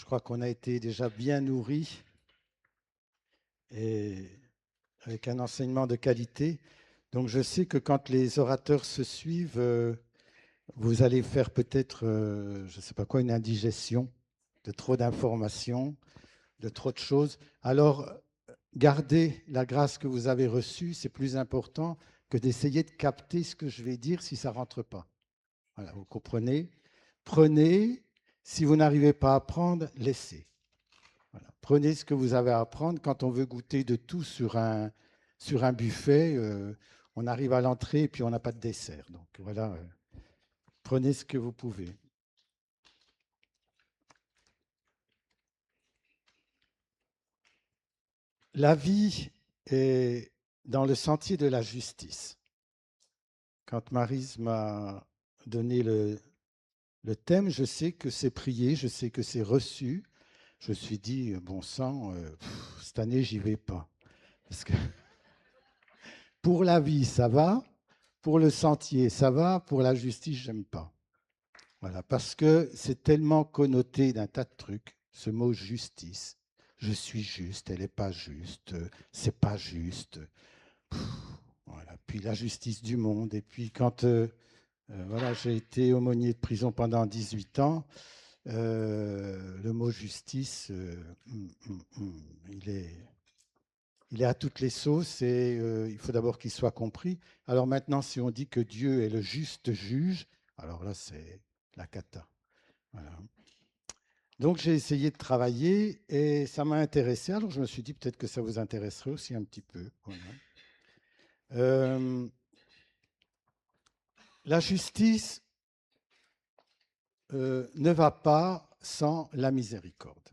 Je crois qu'on a été déjà bien nourris et avec un enseignement de qualité. Donc je sais que quand les orateurs se suivent, vous allez faire peut-être, je ne sais pas quoi, une indigestion de trop d'informations, de trop de choses. Alors, gardez la grâce que vous avez reçue, c'est plus important que d'essayer de capter ce que je vais dire si ça ne rentre pas. Voilà, vous comprenez? Prenez, si vous n'arrivez pas à prendre, laissez. Voilà. Prenez ce que vous avez à apprendre. Quand on veut goûter de tout sur un buffet, on arrive à l'entrée et puis on n'a pas de dessert. Donc voilà, prenez ce que vous pouvez. La vie est dans le sentier de la justice. Quand Maryse m'a donné le thème, je sais que c'est prié, je sais que c'est reçu. Je me suis dit, bon sang, cette année, j'y vais pas. Parce que pour la vie, ça va. Pour le sentier, ça va. Pour la justice, j'aime pas. Voilà, parce que c'est tellement connoté d'un tas de trucs, ce mot justice. Je suis juste, elle n'est pas juste, c'est pas juste. Pff, voilà. Puis la justice du monde. Et puis quand voilà, j'ai été aumônier de prison pendant 18 ans, le mot justice, il est à toutes les sauces et il faut d'abord qu'il soit compris. Alors maintenant, si on dit que Dieu est le juste juge, alors là, c'est la cata. Voilà. Donc j'ai essayé de travailler et ça m'a intéressé. Alors je me suis dit peut-être que ça vous intéresserait aussi un petit peu. Voilà. Euh, la justice ne va pas sans la miséricorde.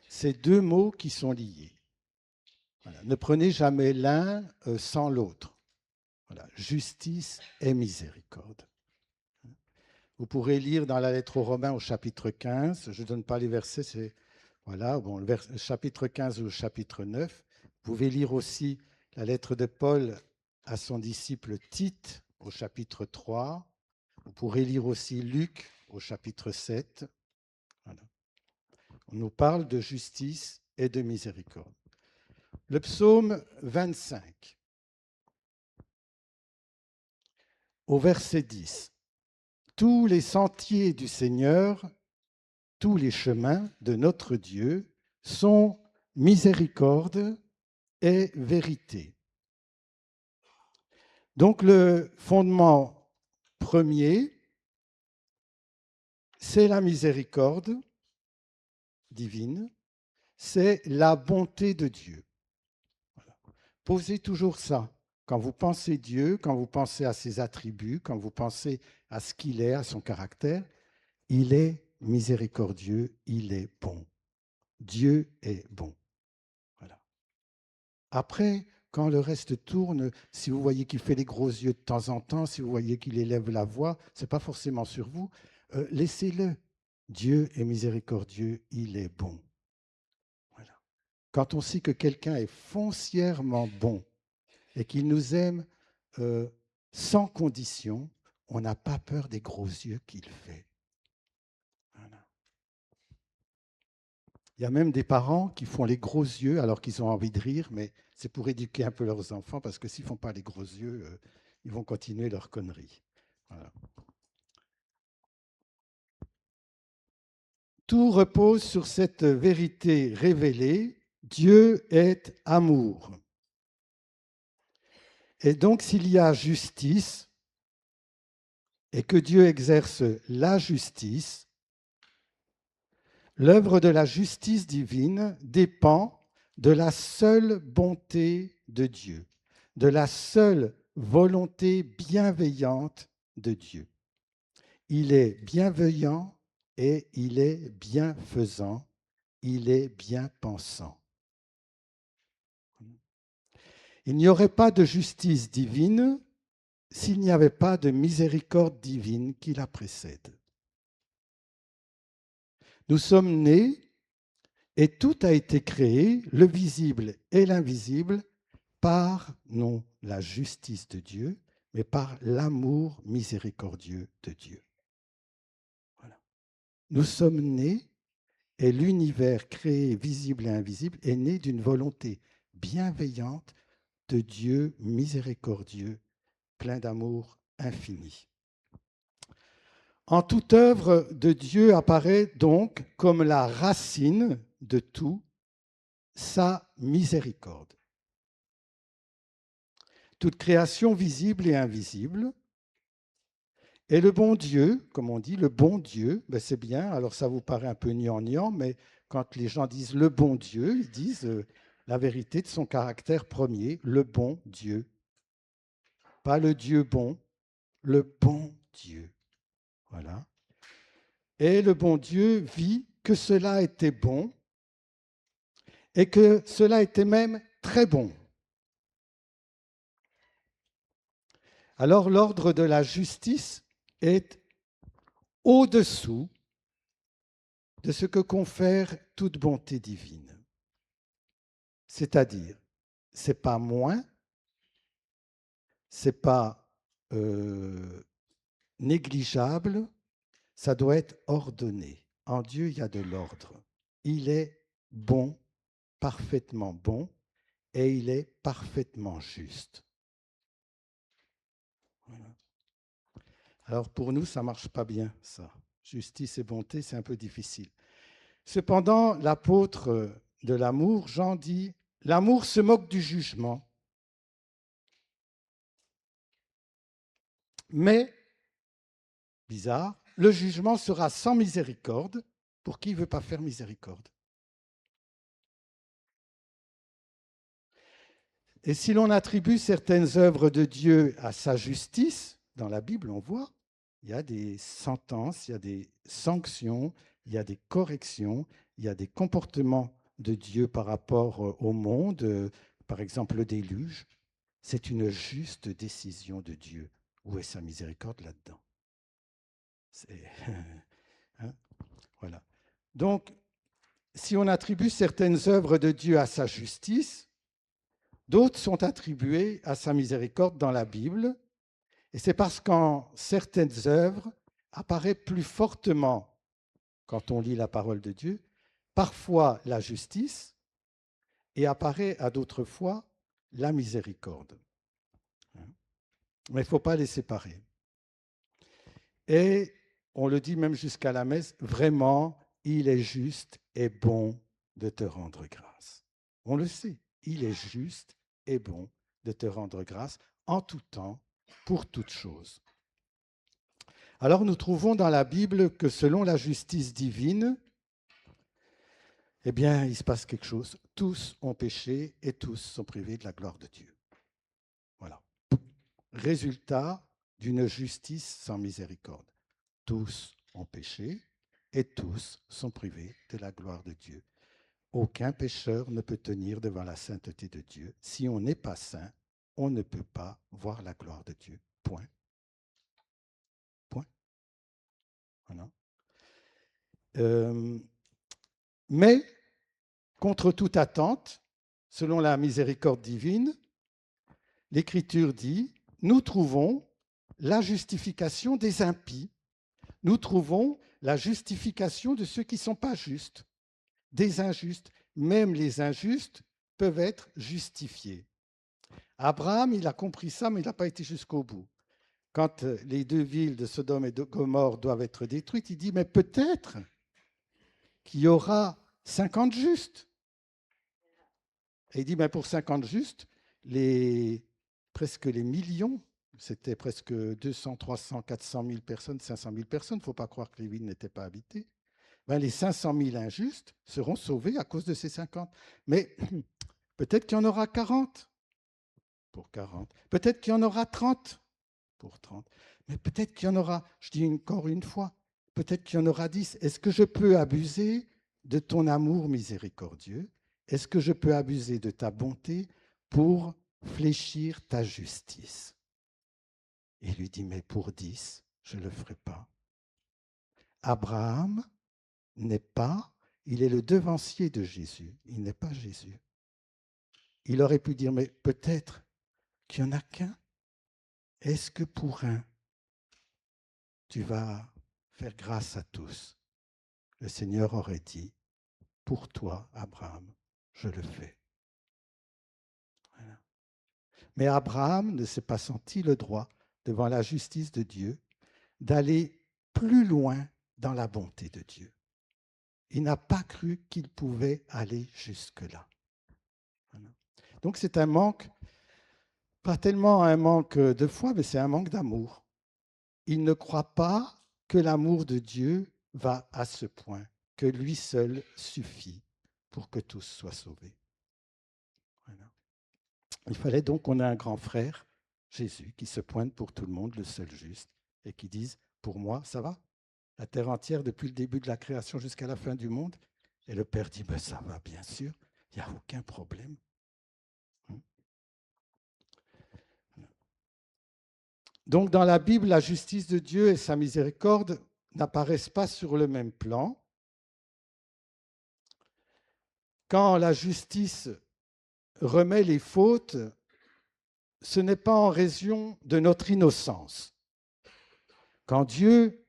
C'est deux mots qui sont liés. Voilà. Ne prenez jamais l'un sans l'autre. Voilà. Justice et miséricorde. Vous pourrez lire dans la lettre aux Romains au chapitre 15, je ne donne pas les versets, c'est voilà, bon, le chapitre 15 ou le chapitre 9. Vous pouvez lire aussi la lettre de Paul à son disciple Tite au chapitre 3. Vous pourrez lire aussi Luc au chapitre 7. Voilà. On nous parle de justice et de miséricorde. Le psaume 25, au verset 10. Tous les sentiers du Seigneur, tous les chemins de notre Dieu sont miséricorde et vérité. Donc le fondement premier, c'est la miséricorde divine, c'est la bonté de Dieu. Voilà. Posez toujours ça. Quand vous pensez Dieu, quand vous pensez à ses attributs, quand vous pensez à ce qu'il est, à son caractère, il est miséricordieux, il est bon. Dieu est bon. Voilà. Après, quand le reste tourne, si vous voyez qu'il fait les gros yeux de temps en temps, si vous voyez qu'il élève la voix, ce n'est pas forcément sur vous, laissez-le. Dieu est miséricordieux, il est bon. Voilà. Quand on sait que quelqu'un est foncièrement bon et qu'il nous aime euh, sans condition, on n'a pas peur des gros yeux qu'il fait. Voilà. Il y a même des parents qui font les gros yeux alors qu'ils ont envie de rire, mais c'est pour éduquer un peu leurs enfants, parce que s'ils ne font pas les gros yeux, ils vont continuer leur connerie. Voilà. Tout repose sur cette vérité révélée, Dieu est amour. Et donc s'il y a justice et que Dieu exerce la justice, l'œuvre de la justice divine dépend de la seule bonté de Dieu, de la seule volonté bienveillante de Dieu. Il est bienveillant et il est bienfaisant, il est bien pensant. Il n'y aurait pas de justice divine s'il n'y avait pas de miséricorde divine qui la précède. Nous sommes nés et tout a été créé, le visible et l'invisible, par non la justice de Dieu, mais par l'amour miséricordieux de Dieu. Voilà. Nous sommes nés et l'univers créé, visible et invisible, est né d'une volonté bienveillante de Dieu miséricordieux, plein d'amour infini. En toute œuvre de Dieu apparaît donc comme la racine de tout sa miséricorde. Toute création visible et invisible. Et le bon Dieu, comme on dit, le bon Dieu, ben c'est bien, alors ça vous paraît un peu gnangnan, mais quand les gens disent le bon Dieu, ils disent la vérité de son caractère premier, le bon Dieu. Pas le Dieu bon, le bon Dieu. Voilà. Et le bon Dieu vit que cela était bon et que cela était même très bon. Alors l'ordre de la justice est au-dessous de ce que confère toute bonté divine. C'est-à-dire, c'est pas moins, c'est pas négligeable, ça doit être ordonné. En Dieu, il y a de l'ordre. Il est bon, parfaitement bon, et il est parfaitement juste. Voilà. Alors pour nous, ça ne marche pas bien, ça. Justice et bonté, c'est un peu difficile. Cependant, l'apôtre de l'amour, Jean dit, l'amour se moque du jugement, mais, bizarre, le jugement sera sans miséricorde pour qui ne veut pas faire miséricorde. Et si l'on attribue certaines œuvres de Dieu à sa justice, dans la Bible, on voit, il y a des sentences, il y a des sanctions, il y a des corrections, il y a des comportements de Dieu par rapport au monde, par exemple le déluge. C'est une juste décision de Dieu. Où est sa miséricorde là-dedans? Hein, voilà. Donc, si on attribue certaines œuvres de Dieu à sa justice, d'autres sont attribuées à sa miséricorde dans la Bible. Et c'est parce qu'en certaines œuvres apparaît plus fortement, quand on lit la parole de Dieu, parfois la justice et apparaît à d'autres fois la miséricorde. Mais il ne faut pas les séparer. Et on le dit même jusqu'à la messe, vraiment, il est juste et bon de te rendre grâce. On le sait, il est juste et bon de te rendre grâce en tout temps, pour toutes choses. Alors nous trouvons dans la Bible que selon la justice divine, eh bien, il se passe quelque chose. Tous ont péché et tous sont privés de la gloire de Dieu. Voilà. Résultat d'une justice sans miséricorde. Tous ont péché et tous sont privés de la gloire de Dieu. Aucun pécheur ne peut tenir devant la sainteté de Dieu. Si on n'est pas saint, on ne peut pas voir la gloire de Dieu. Point. Point. Voilà. Mais, contre toute attente, selon la miséricorde divine, l'Écriture dit, nous trouvons la justification des impies. Nous trouvons la justification de ceux qui ne sont pas justes, des injustes. Même les injustes peuvent être justifiés. Abraham, il a compris ça, mais il n'a pas été jusqu'au bout. Quand les deux villes de Sodome et de Gomorrhe doivent être détruites, il dit, mais peut-être qu'il y aura 50 justes. Et il dit, mais pour 50 justes, presque les millions, c'était presque 200, 300, 400 000 personnes, 500 000 personnes, il ne faut pas croire que les villes n'étaient pas habitées. Ben, les 500 000 injustes seront sauvés à cause de ces 50. Mais peut-être qu'il y en aura 40 pour 40. Peut-être qu'il y en aura 30 pour 30. Mais peut-être qu'il y en aura, je dis encore une fois, peut-être qu'il y en aura 10. Est-ce que je peux abuser de ton amour miséricordieux? Est-ce que je peux abuser de ta bonté pour fléchir ta justice? Et il lui dit, mais pour 10, je ne le ferai pas. Abraham n'est pas, il est le devancier de Jésus, il n'est pas Jésus. Il aurait pu dire, mais peut-être qu'il n'y en a qu'un. Est-ce que pour un, tu vas faire grâce à tous? Le Seigneur aurait dit, pour toi, Abraham, je le fais. Voilà. Mais Abraham ne s'est pas senti le droit, devant la justice de Dieu, d'aller plus loin dans la bonté de Dieu. Il n'a pas cru qu'il pouvait aller jusque-là. Voilà. Donc c'est un manque, pas tellement un manque de foi, mais c'est un manque d'amour. Il ne croit pas que l'amour de Dieu va à ce point, que lui seul suffit pour que tous soient sauvés. Voilà. Il fallait donc qu'on ait un grand frère, Jésus, qui se pointe pour tout le monde, le seul juste, et qui dise, pour moi, ça va? La terre entière, depuis le début de la création jusqu'à la fin du monde? Et le Père dit, ben, ça va, bien sûr, il n'y a aucun problème. Donc dans la Bible, la justice de Dieu et sa miséricorde n'apparaissent pas sur le même plan. Quand la justice remet les fautes, ce n'est pas en raison de notre innocence. Quand Dieu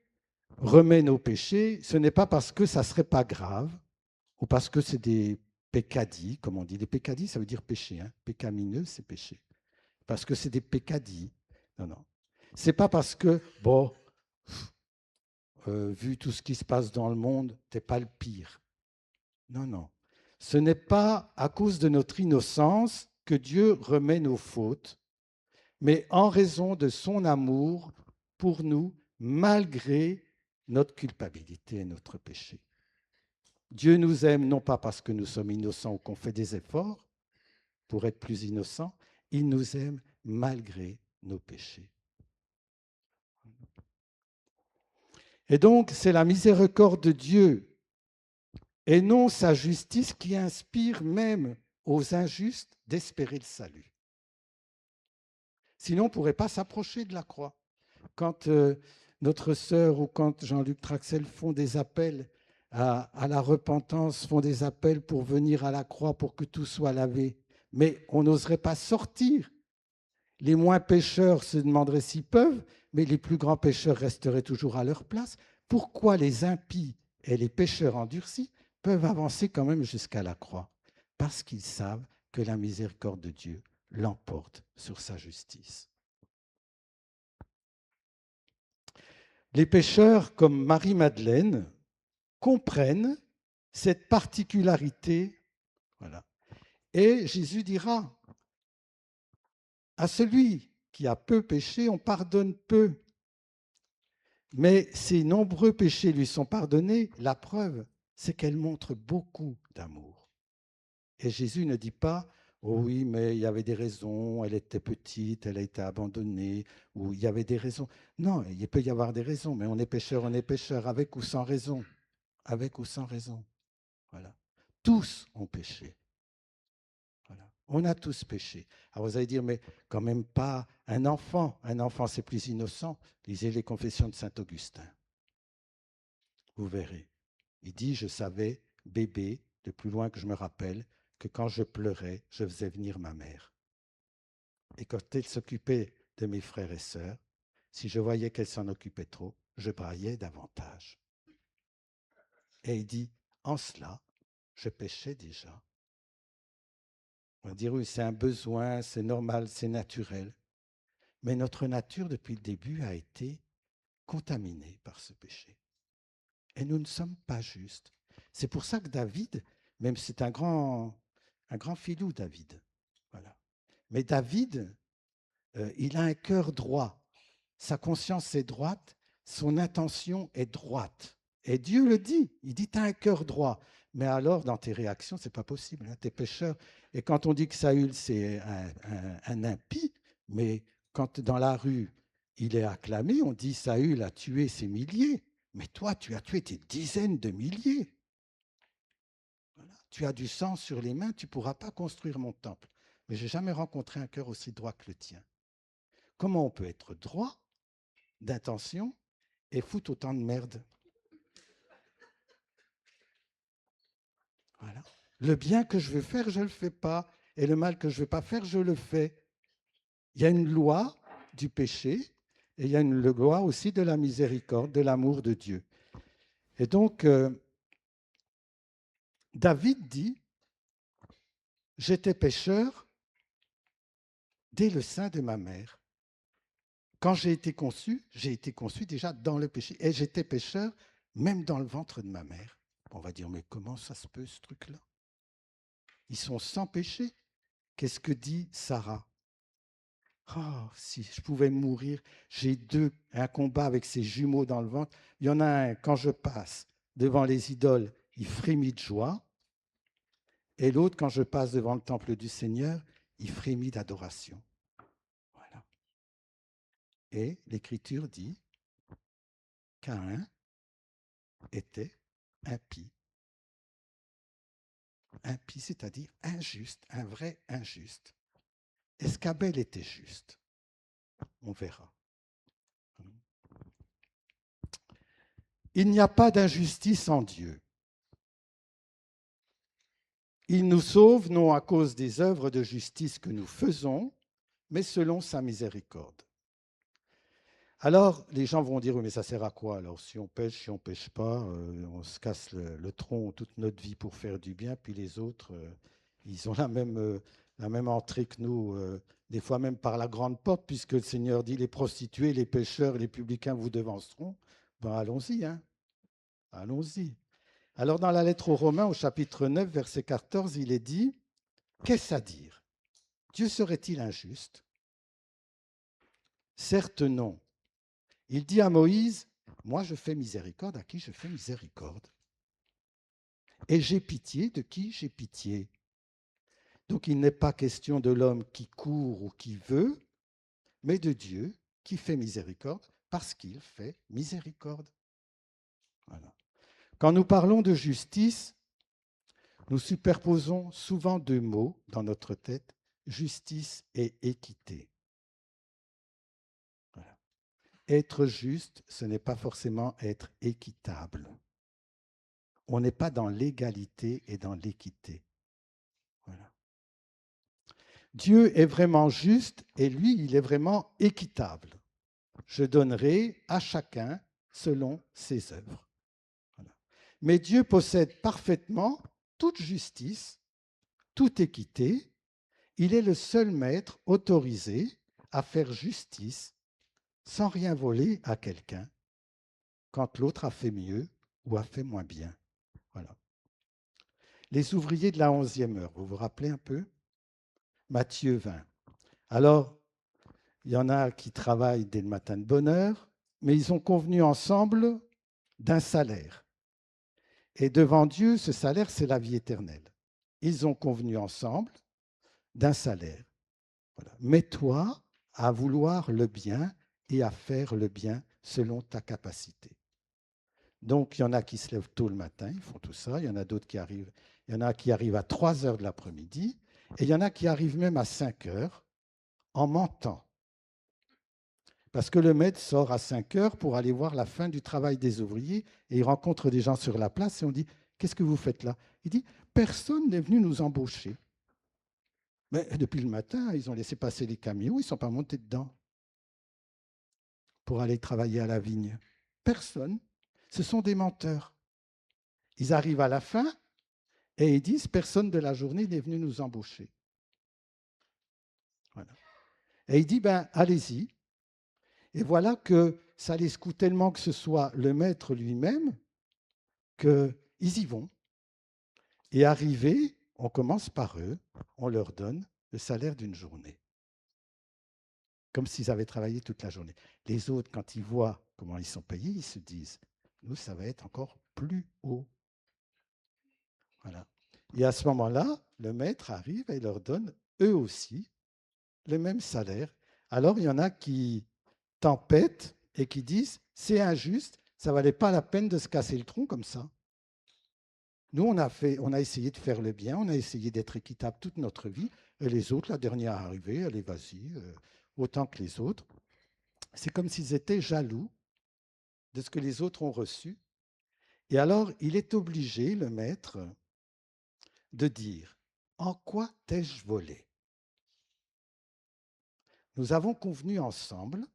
remet nos péchés, ce n'est pas parce que ça ne serait pas grave ou parce que c'est des pécadis, comme on dit. Les pécadis, ça veut dire péché. Hein. Pécamineux, c'est péché. Parce que c'est des pécadis. Non, non. C'est pas parce que, bon, vu tout ce qui se passe dans le monde, tu n'es pas le pire. Non, non. Ce n'est pas à cause de notre innocence que Dieu remet nos fautes, mais en raison de son amour pour nous, malgré notre culpabilité et notre péché. Dieu nous aime non pas parce que nous sommes innocents ou qu'on fait des efforts pour être plus innocents, il nous aime malgré nos péchés. Et donc, c'est la miséricorde de Dieu et non sa justice qui inspire même aux injustes d'espérer le salut. Sinon, on ne pourrait pas s'approcher de la croix. Quand notre sœur ou quand Jean-Luc Traxel font des appels à la repentance, font des appels pour venir à la croix, pour que tout soit lavé, mais on n'oserait pas sortir. Les moins pécheurs se demanderaient s'ils peuvent, mais les plus grands pécheurs resteraient toujours à leur place. Pourquoi les impies et les pécheurs endurcis peuvent avancer quand même jusqu'à la croix? Parce qu'ils savent que la miséricorde de Dieu l'emporte sur sa justice. Les pécheurs comme Marie-Madeleine comprennent cette particularité. Voilà. Et Jésus dira, à celui qui a peu péché, on pardonne peu. Mais ses nombreux péchés lui sont pardonnés. La preuve, c'est qu'elle montre beaucoup d'amour. Et Jésus ne dit pas, oh oui, mais il y avait des raisons, elle était petite, elle a été abandonnée, ou il y avait des raisons. Non, il peut y avoir des raisons, mais on est pécheur, avec ou sans raison. Avec ou sans raison. Voilà. Tous ont péché. Voilà. On a tous péché. Alors vous allez dire, mais quand même pas un enfant. Un enfant, c'est plus innocent. Lisez les confessions de saint Augustin. Vous verrez. Il dit, je savais, bébé, de plus loin que je me rappelle, que quand je pleurais, je faisais venir ma mère. Et quand elle s'occupait de mes frères et sœurs, si je voyais qu'elle s'en occupait trop, je braillais davantage. Et il dit, en cela, je péchais déjà. On va dire, oui, c'est un besoin, c'est normal, c'est naturel. Mais notre nature, depuis le début, a été contaminée par ce péché. Et nous ne sommes pas justes. C'est pour ça que David, même si c'est un grand filou, David. Voilà. Mais David, il a un cœur droit. Sa conscience est droite, son intention est droite. Et Dieu le dit. Il dit, tu as un cœur droit. Mais alors, dans tes réactions, ce n'est pas possible. Hein, tu es pécheur. Et quand on dit que Saül, c'est un impie, mais quand dans la rue, il est acclamé, on dit Saül a tué ses milliers. Mais toi, tu as tué tes dizaines de milliers. Voilà. Tu as du sang sur les mains, tu ne pourras pas construire mon temple. Mais je n'ai jamais rencontré un cœur aussi droit que le tien. Comment on peut être droit d'intention et foutre autant de merde? Voilà. Le bien que je veux faire, je ne le fais pas. Et le mal que je ne veux pas faire, je le fais. Il y a une loi du péché et il y a une loi aussi de la miséricorde, de l'amour de Dieu. Et donc, David dit, j'étais pécheur dès le sein de ma mère. Quand j'ai été conçu déjà dans le péché. Et j'étais pécheur même dans le ventre de ma mère. On va dire, mais comment ça se peut ce truc-là? Ils sont sans péché. Qu'est-ce que dit Sarah? Oh, si je pouvais mourir, j'ai un combat avec ces jumeaux dans le ventre. Il y en a un, quand je passe devant les idoles, il frémit de joie. Et l'autre, quand je passe devant le temple du Seigneur, il frémit d'adoration. Voilà. Et l'Écriture dit, Caïn était impie. Impie, c'est-à-dire injuste, un vrai injuste. Est-ce qu'Abel était juste? On verra. Il n'y a pas d'injustice en Dieu. Il nous sauve non à cause des œuvres de justice que nous faisons, mais selon sa miséricorde. Alors, les gens vont dire, oui, mais ça sert à quoi? Alors, si on pêche, si on ne pêche pas, on se casse le tronc toute notre vie pour faire du bien, puis les autres, ils ont la même entrée que nous, des fois même par la grande porte, puisque le Seigneur dit, les prostituées, les pêcheurs, les publicains vous devanceront. Ben, allons-y, hein, allons-y. Alors, dans la lettre aux Romains, au chapitre 9, verset 14, il est dit, qu'est-ce à dire? Dieu serait-il injuste? Certes non. Il dit à Moïse, moi je fais miséricorde à qui je fais miséricorde. Et j'ai pitié de qui j'ai pitié. Donc il n'est pas question de l'homme qui court ou qui veut, mais de Dieu qui fait miséricorde parce qu'il fait miséricorde. Voilà. Quand nous parlons de justice, nous superposons souvent deux mots dans notre tête, justice et équité. Voilà. Être juste, ce n'est pas forcément être équitable. On n'est pas dans l'égalité et dans l'équité. Voilà. Dieu est vraiment juste et lui, il est vraiment équitable. Je donnerai à chacun selon ses œuvres. Voilà. Mais Dieu possède parfaitement toute justice, toute équité. Il est le seul maître autorisé à faire justice sans rien voler à quelqu'un quand l'autre a fait mieux ou a fait moins bien. Voilà. Les ouvriers de la 11e heure, vous vous rappelez un peu? Matthieu 20. Alors, il y en a qui travaillent dès le matin de bonne heure, mais ils ont convenu ensemble d'un salaire. Et devant Dieu, ce salaire, c'est la vie éternelle. Ils ont convenu ensemble d'un salaire. Voilà. Mets-toi à vouloir le bien et à faire le bien selon ta capacité. Donc, il y en a qui se lèvent tôt le matin, ils font tout ça. Il y en a d'autres qui arrivent. Il y en a qui arrivent à 3 heures de l'après-midi. Et il y en a qui arrivent même à 5 heures en mentant. Parce que le maître sort à 5 heures pour aller voir la fin du travail des ouvriers et il rencontre des gens sur la place et on dit, qu'est-ce que vous faites là? Il dit, personne n'est venu nous embaucher. Mais depuis le matin, ils ont laissé passer les camions, ils ne sont pas montés dedans pour aller travailler à la vigne. Personne. Ce sont des menteurs. Ils arrivent à la fin et ils disent, personne de la journée n'est venu nous embaucher. Voilà. Et il dit, ben, allez-y. Et voilà que ça les secoue tellement que ce soit le maître lui-même qu'ils y vont. Et arrivés, on commence par eux, on leur donne le salaire d'une journée, comme s'ils avaient travaillé toute la journée. Les autres, quand ils voient comment ils sont payés, ils se disent, nous, ça va être encore plus haut. Voilà. Et à ce moment-là, le maître arrive et leur donne eux aussi le même salaire. Alors, il y en a qui tempêtent et qui disent, c'est injuste, ça ne valait pas la peine de se casser le tronc comme ça. Nous, on a essayé de faire le bien, on a essayé d'être équitable toute notre vie, et les autres, la dernière arrivée, allez, vas-y, autant que les autres. C'est comme s'ils étaient jaloux de ce que les autres ont reçu. Et alors, il est obligé, le maître, de dire, en quoi t'ai-je volé? Nous avons convenu ensemble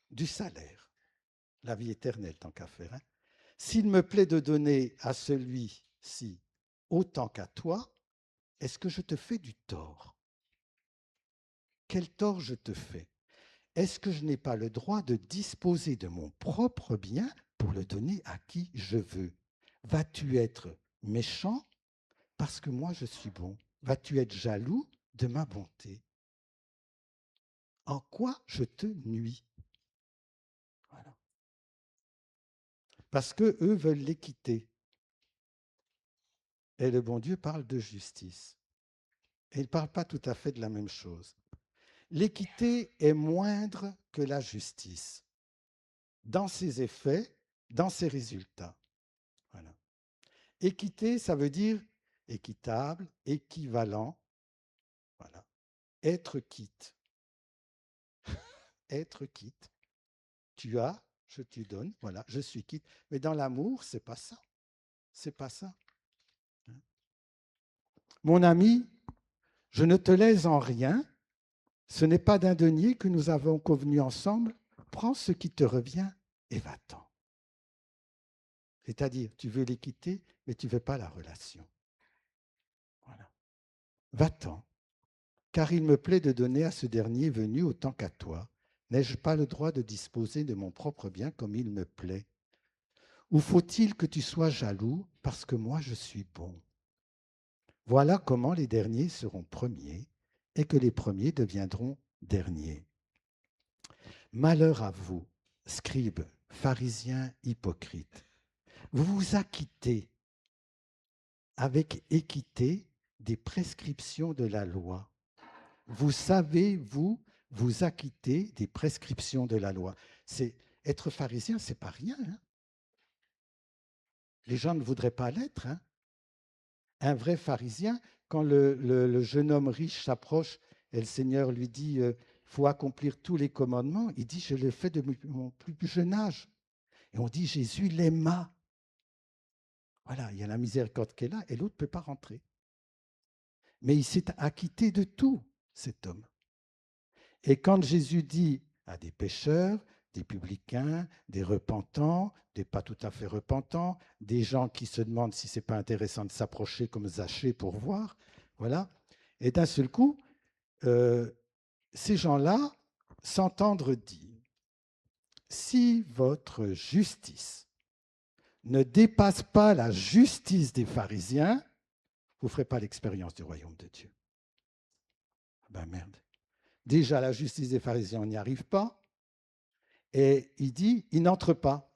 du salaire, la vie éternelle, tant qu'à faire. Hein. S'il me plaît de donner à celui si, autant qu'à toi, est-ce que je te fais du tort? Quel tort je te fais? Est-ce que je n'ai pas le droit de disposer de mon propre bien pour le donner à qui je veux? Vas-tu être méchant parce que moi je suis bon? Vas-tu être jaloux de ma bonté? En quoi je te nuis? Voilà. Parce que eux veulent l'équité. Et le bon Dieu parle de justice. Et il ne parle pas tout à fait de la même chose. L'équité est moindre que la justice dans ses effets, dans ses résultats. Voilà. Équité, ça veut dire équitable, équivalent. Voilà. Être quitte. Être quitte. Tu as, je te donne, voilà, je suis quitte. Mais dans l'amour, c'est pas ça. C'est pas ça. Mon ami, je ne te laisse en rien. Ce n'est pas d'un denier que nous avons convenu ensemble. Prends ce qui te revient et va-t'en. C'est-à-dire, tu veux l'équité, mais tu ne veux pas la relation. Voilà. Va-t'en, car il me plaît de donner à ce dernier venu autant qu'à toi. N'ai-je pas le droit de disposer de mon propre bien comme il me plaît? Ou faut-il que tu sois jaloux parce que moi je suis bon? Voilà comment les derniers seront premiers et que les premiers deviendront derniers. Malheur à vous, scribes, pharisiens, hypocrites. Vous vous acquittez avec équité des prescriptions de la loi. Vous savez, vous acquitter des prescriptions de la loi. C'est être pharisien, c'est pas rien. Hein. Les gens ne voudraient pas l'être. Hein. Un vrai pharisien, quand le jeune homme riche s'approche et le Seigneur lui dit faut accomplir tous les commandements, il dit je le fais de mon plus jeune âge. Et on dit Jésus l'aima. Voilà, il y a la miséricorde qui est là et l'autre ne peut pas rentrer. Mais il s'est acquitté de tout, cet homme. Et quand Jésus dit à des pécheurs, des publicains, des repentants, des pas tout à fait repentants, des gens qui se demandent si ce n'est pas intéressant de s'approcher comme Zachée pour voir, voilà. Et d'un seul coup, ces gens-là s'entendent dire, si votre justice ne dépasse pas la justice des pharisiens, vous ne ferez pas l'expérience du royaume de Dieu. Ben merde. Déjà, la justice des pharisiens, on n'y arrive pas. Et il dit, ils n'entrent pas.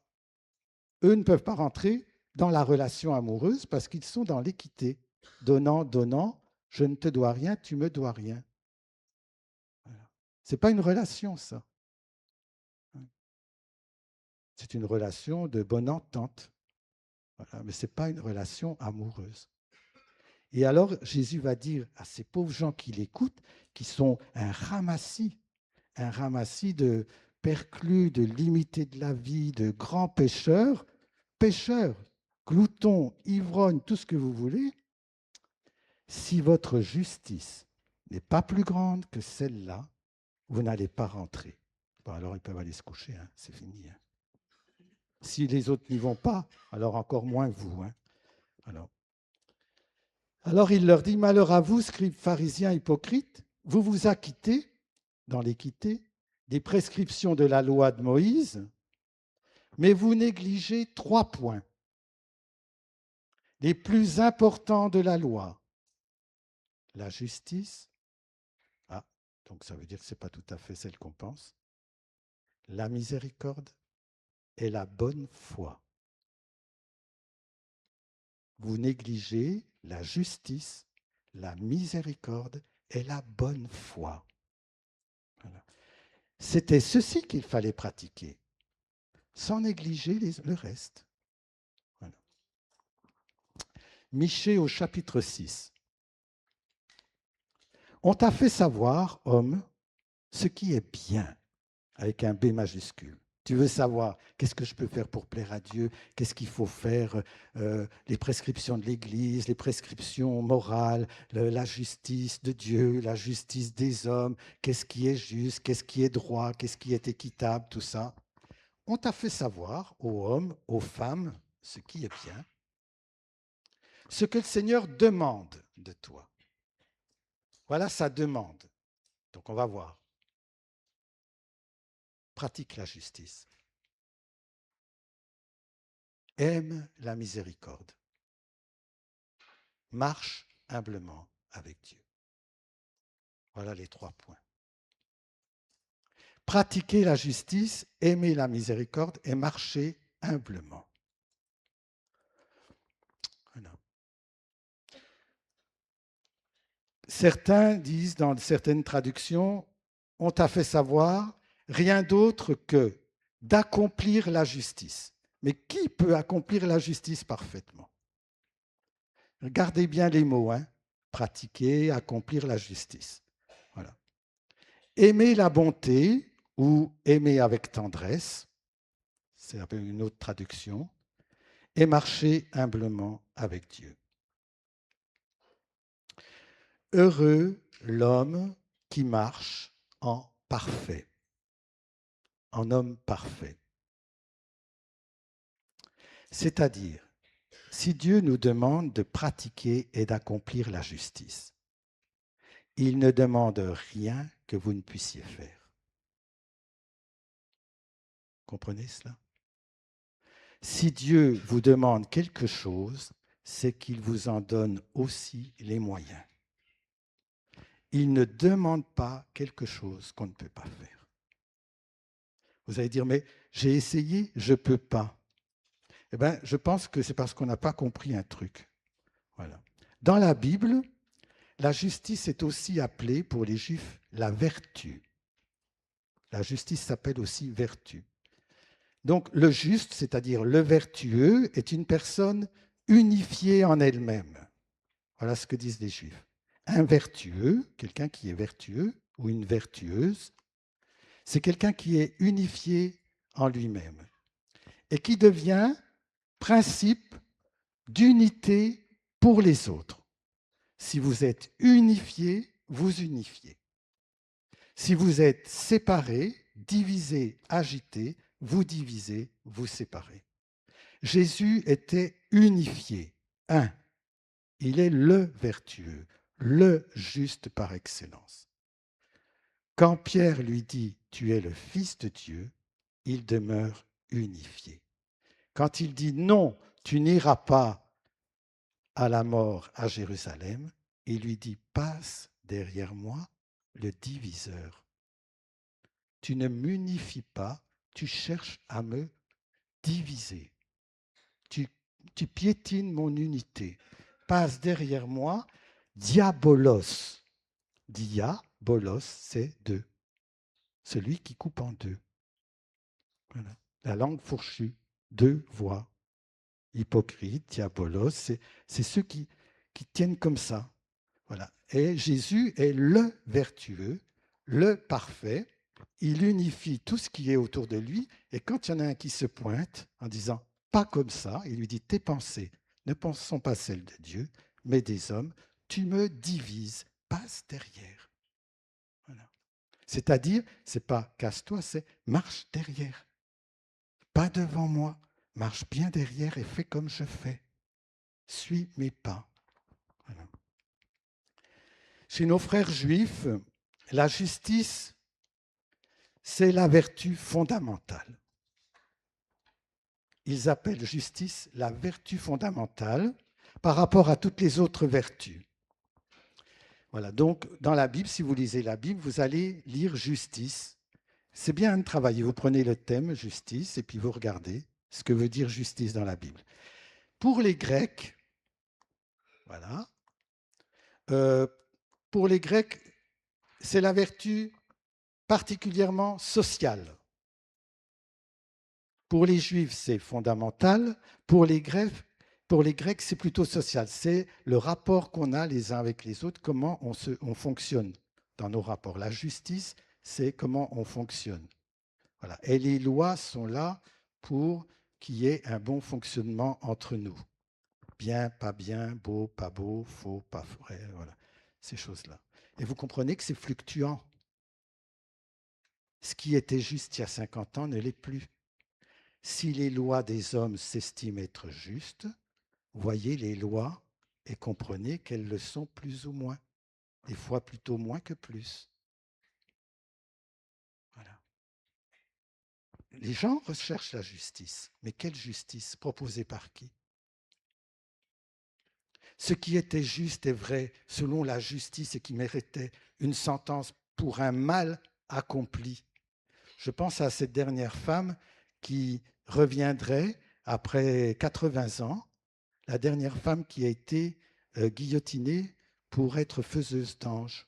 Eux ne peuvent pas rentrer dans la relation amoureuse parce qu'ils sont dans l'équité. Donnant, donnant, je ne te dois rien, tu me dois rien. Voilà. Ce n'est pas une relation, ça. C'est une relation de bonne entente. Voilà. Mais ce n'est pas une relation amoureuse. Et alors, Jésus va dire à ces pauvres gens qui l'écoutent, qui sont un ramassis de perclus, de limités de la vie, de grands pécheurs, gloutons, ivrognes, tout ce que vous voulez, si votre justice n'est pas plus grande que celle-là, vous n'allez pas rentrer. Bon, alors ils peuvent aller se coucher, hein, c'est fini. Hein. Si les autres n'y vont pas, alors encore moins vous. Hein. Alors il leur dit, malheur à vous, scribes, pharisiens, hypocrites, vous vous acquittez, dans l'équité, des prescriptions de la loi de Moïse, mais vous négligez 3 points, les plus importants de la loi. La justice, donc ça veut dire que ce n'est pas tout à fait celle qu'on pense, la miséricorde et la bonne foi. Vous négligez la justice, la miséricorde et la bonne foi. Voilà. C'était ceci qu'il fallait pratiquer, sans négliger le reste. Voilà. Michée au chapitre 6. On t'a fait savoir, homme, ce qui est bien, avec un B majuscule. Tu veux savoir qu'est-ce que je peux faire pour plaire à Dieu, qu'est-ce qu'il faut faire, les prescriptions de l'Église, les prescriptions morales, la justice de Dieu, la justice des hommes, qu'est-ce qui est juste, qu'est-ce qui est droit, qu'est-ce qui est équitable, tout ça. On t'a fait savoir, aux hommes, aux femmes, ce qui est bien. ce que le Seigneur demande de toi. Voilà sa demande. Donc on va voir. Pratique la justice. Aime la miséricorde. Marche humblement avec Dieu. Voilà les 3 points. Pratiquer la justice, aimer la miséricorde et marcher humblement. Voilà. Certains disent dans certaines traductions, on t'a fait savoir rien d'autre que d'accomplir la justice. Mais qui peut accomplir la justice parfaitement? Regardez bien les mots, hein. Pratiquer, accomplir la justice. Voilà. Aimer la bonté ou aimer avec tendresse, c'est un peu une autre traduction, et marcher humblement avec Dieu. Heureux l'homme qui marche en parfait, en homme parfait. C'est-à-dire, si Dieu nous demande de pratiquer et d'accomplir la justice, il ne demande rien que vous ne puissiez faire. Comprenez cela? Si Dieu vous demande quelque chose, c'est qu'il vous en donne aussi les moyens. Il ne demande pas quelque chose qu'on ne peut pas faire. Vous allez dire, mais j'ai essayé, je ne peux pas. Eh bien, je pense que c'est parce qu'on n'a pas compris un truc. Voilà. Dans la Bible, la justice est aussi appelée pour les Juifs la vertu. La justice s'appelle aussi vertu. Donc le juste, c'est-à-dire le vertueux, est une personne unifiée en elle-même. Voilà ce que disent les Juifs. Un vertueux, quelqu'un qui est vertueux, ou une vertueuse, c'est quelqu'un qui est unifié en lui-même et qui devient principe d'unité pour les autres. Si vous êtes unifié, vous unifiez. Si vous êtes séparés, divisés, agités, vous divisez, vous séparez. Jésus était unifié, un. Il est le vertueux, le juste par excellence. Quand Pierre lui dit « Tu es le Fils de Dieu », il demeure unifié. Quand il dit « Non, tu n'iras pas à la mort à Jérusalem », il lui dit « Passe derrière moi le diviseur. Tu ne m'unifies pas, tu cherches à me diviser. Tu piétines mon unité. Passe derrière moi, diabolos. Diabolos, c'est deux. Celui qui coupe en deux. Voilà. La langue fourchue, deux voix. Hypocrite, diabolos, c'est ceux qui tiennent comme ça. Voilà. Et Jésus est le vertueux, le parfait. Il unifie tout ce qui est autour de lui. Et quand il y en a un qui se pointe en disant pas comme ça, il lui dit tes pensées ne sont pas celles de Dieu, mais des hommes. Tu me divises, passe derrière. Voilà. C'est-à-dire, c'est pas casse-toi, c'est marche derrière. Pas devant moi, marche bien derrière et fais comme je fais. Suis mes pas. Voilà. Chez nos frères juifs, la justice, c'est la vertu fondamentale. Ils appellent justice la vertu fondamentale par rapport à toutes les autres vertus. Voilà, donc dans la Bible, si vous lisez la Bible, vous allez lire justice. C'est bien de travailler. Vous prenez le thème justice et puis vous regardez ce que veut dire justice dans la Bible. Pour les Grecs, voilà, pour les Grecs, c'est la vertu particulièrement sociale. Pour les Juifs, c'est fondamental. Pour les Grecs, c'est plutôt social. C'est le rapport qu'on a les uns avec les autres, comment on fonctionne dans nos rapports. La justice, c'est comment on fonctionne. Voilà. Et les lois sont là pour qu'il y ait un bon fonctionnement entre nous. Bien, pas bien, beau, pas beau, faux, pas vrai, voilà, ces choses-là. Et vous comprenez que c'est fluctuant. Ce qui était juste il y a 50 ans ne l'est plus. Si les lois des hommes s'estiment être justes, voyez les lois et comprenez qu'elles le sont plus ou moins. Des fois plutôt moins que plus. Voilà. Les gens recherchent la justice, mais quelle justice? Proposée par qui? Ce qui était juste et vrai selon la justice et qui méritait une sentence pour un mal accompli. Je pense à cette dernière femme qui reviendrait après 80 ans, la dernière femme qui a été guillotinée pour être faiseuse d'anges,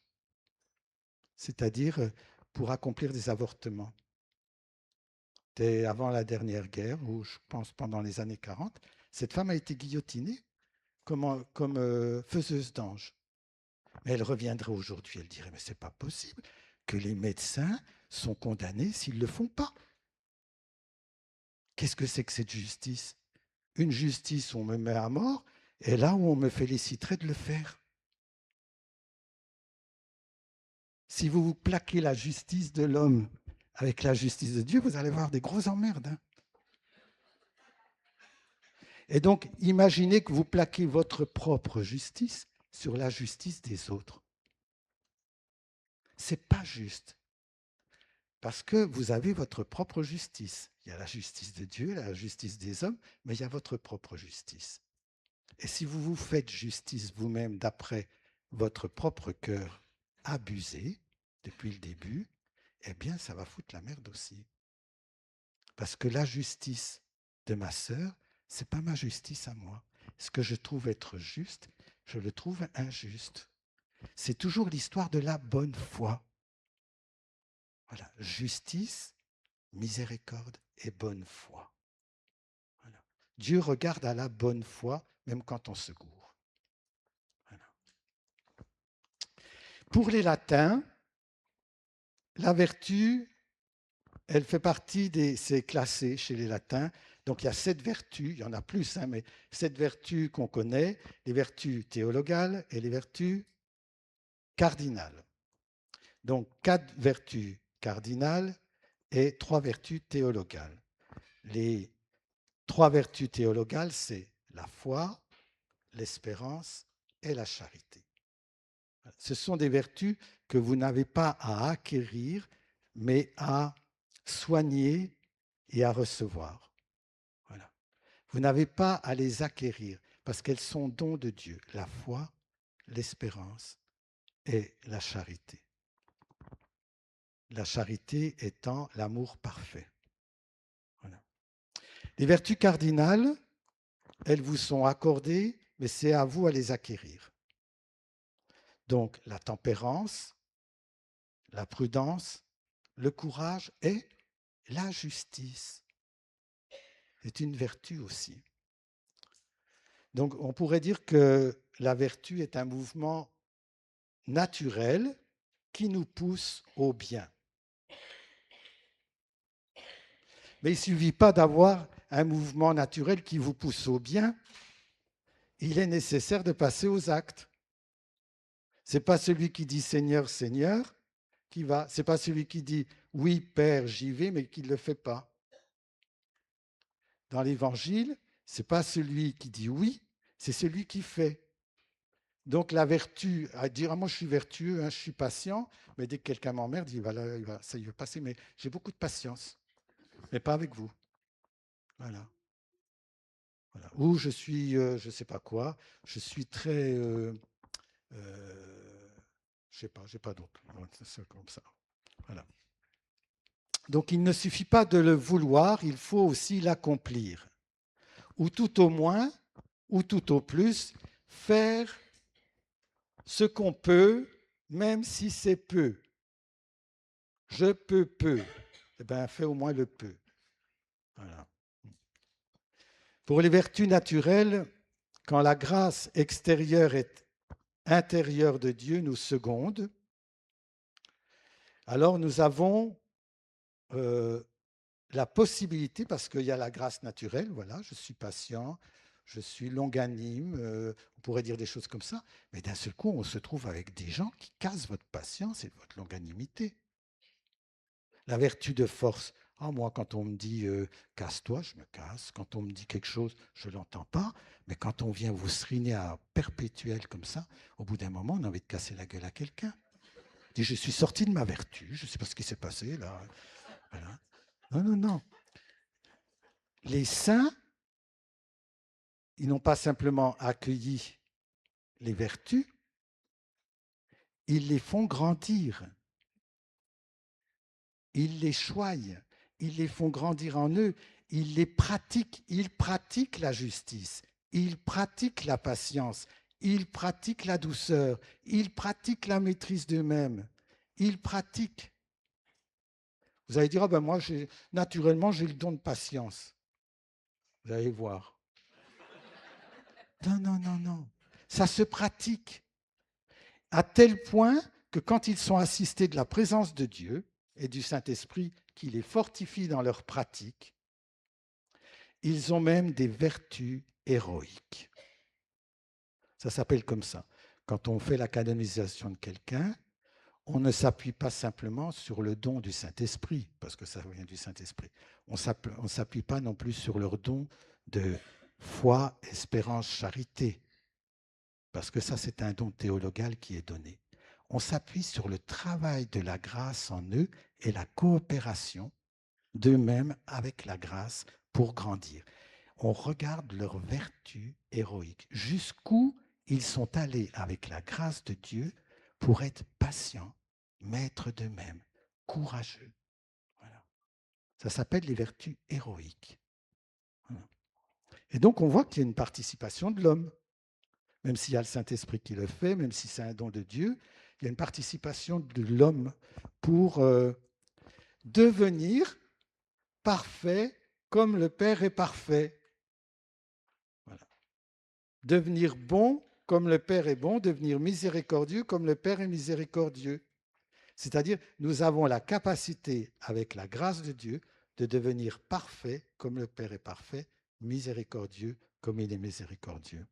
c'est-à-dire pour accomplir des avortements. C'était avant la dernière guerre, ou je pense pendant les années 40. Cette femme a été guillotinée comme faiseuse d'anges. Mais elle reviendrait aujourd'hui, elle dirait, mais c'est pas possible que les médecins sont condamnés s'ils ne le font pas. Qu'est-ce que c'est que cette justice? Une justice où on me met à mort, et là où on me féliciterait de le faire. Si vous plaquez la justice de l'homme avec la justice de Dieu, vous allez voir des gros emmerdes. Hein. Et donc, imaginez que vous plaquez votre propre justice sur la justice des autres. Ce n'est pas juste. Parce que vous avez votre propre justice. Il y a la justice de Dieu, la justice des hommes, mais il y a votre propre justice. Et si vous vous faites justice vous-même d'après votre propre cœur abusé depuis le début, eh bien, ça va foutre la merde aussi. Parce que la justice de ma sœur, ce n'est pas ma justice à moi. Ce que je trouve être juste, je le trouve injuste. C'est toujours l'histoire de la bonne foi. Voilà, justice, miséricorde et bonne foi. Voilà. Dieu regarde à la bonne foi, même quand on se gourre. Voilà. Pour les latins, la vertu, elle fait partie c'est classé chez les latins. Donc il y a 7 vertus, il y en a plus, hein, mais 7 vertus qu'on connaît, les vertus théologales et les vertus cardinales. Donc 4 vertus cardinales et 3 vertus théologales. Les 3 vertus théologales, c'est la foi, l'espérance et la charité. Ce sont des vertus que vous n'avez pas à acquérir, mais à soigner et à recevoir. Voilà. Vous n'avez pas à les acquérir parce qu'elles sont dons de Dieu, la foi, l'espérance et la charité. La charité étant l'amour parfait. Voilà. Les vertus cardinales, elles vous sont accordées, mais c'est à vous à les acquérir. Donc la tempérance, la prudence, le courage et la justice. C'est une vertu aussi. Donc on pourrait dire que la vertu est un mouvement naturel qui nous pousse au bien. Mais il ne suffit pas d'avoir un mouvement naturel qui vous pousse au bien, il est nécessaire de passer aux actes. Ce n'est pas celui qui dit Seigneur, Seigneur qui va, ce n'est pas celui qui dit oui Père, j'y vais, mais qui ne le fait pas. Dans l'Évangile, ce n'est pas celui qui dit oui, c'est celui qui fait. Donc la vertu, à dire moi je suis vertueux, hein, je suis patient, mais dès que quelqu'un m'emmerde, ça y va passer. Mais j'ai beaucoup de patience, mais pas avec vous. Voilà. Voilà. Ou je suis, je ne sais pas quoi, je suis très, je ne sais pas, j'ai pas d'autre. C'est comme ça. Voilà. Donc il ne suffit pas de le vouloir, il faut aussi l'accomplir. Ou tout au moins, ou tout au plus, faire ce qu'on peut, même si c'est peu. Je peux peu. Eh bien, fais au moins le peu. Voilà. Pour les vertus naturelles, quand la grâce extérieure est intérieure de Dieu nous seconde, alors nous avons la possibilité, parce qu'il y a la grâce naturelle, voilà, je suis patient, je suis longanime, on pourrait dire des choses comme ça, mais d'un seul coup, on se trouve avec des gens qui cassent votre patience et votre longanimité. La vertu de force. Ah, moi, quand on me dit casse-toi, je me casse. Quand on me dit quelque chose, je ne l'entends pas. Mais quand on vient vous seriner à perpétuel comme ça, au bout d'un moment, on a envie de casser la gueule à quelqu'un. Je dis, je suis sorti de ma vertu, je ne sais pas ce qui s'est passé là. Voilà. Non, non, non. Les saints, ils n'ont pas simplement accueilli les vertus, ils les font grandir. Ils les choyent, ils les font grandir en eux, ils pratiquent la justice, ils pratiquent la patience, ils pratiquent la douceur, ils pratiquent la maîtrise d'eux-mêmes, ils pratiquent. Vous allez dire, oh ben moi, naturellement, j'ai le don de patience. Vous allez voir. Non, non, non, non. Ça se pratique à tel point que quand ils sont assistés de la présence de Dieu et du Saint-Esprit qui les fortifie dans leur pratique, ils ont même des vertus héroïques. Ça s'appelle comme ça. Quand on fait la canonisation de quelqu'un, on ne s'appuie pas simplement sur le don du Saint-Esprit, parce que ça vient du Saint-Esprit. On ne s'appuie pas non plus sur leur don de foi, espérance, charité, parce que ça, c'est un don théologal qui est donné. On s'appuie sur le travail de la grâce en eux et la coopération d'eux-mêmes avec la grâce pour grandir. On regarde leurs vertus héroïques, jusqu'où ils sont allés avec la grâce de Dieu pour être patients, maîtres d'eux-mêmes, courageux. Voilà. Ça s'appelle les vertus héroïques. Voilà. Et donc on voit qu'il y a une participation de l'homme, même s'il y a le Saint-Esprit qui le fait, même si c'est un don de Dieu, il y a une participation de l'homme pour devenir parfait comme le Père est parfait. Voilà. Devenir bon comme le Père est bon, devenir miséricordieux comme le Père est miséricordieux. C'est-à-dire, nous avons la capacité, avec la grâce de Dieu, de devenir parfait comme le Père est parfait, miséricordieux comme il est miséricordieux.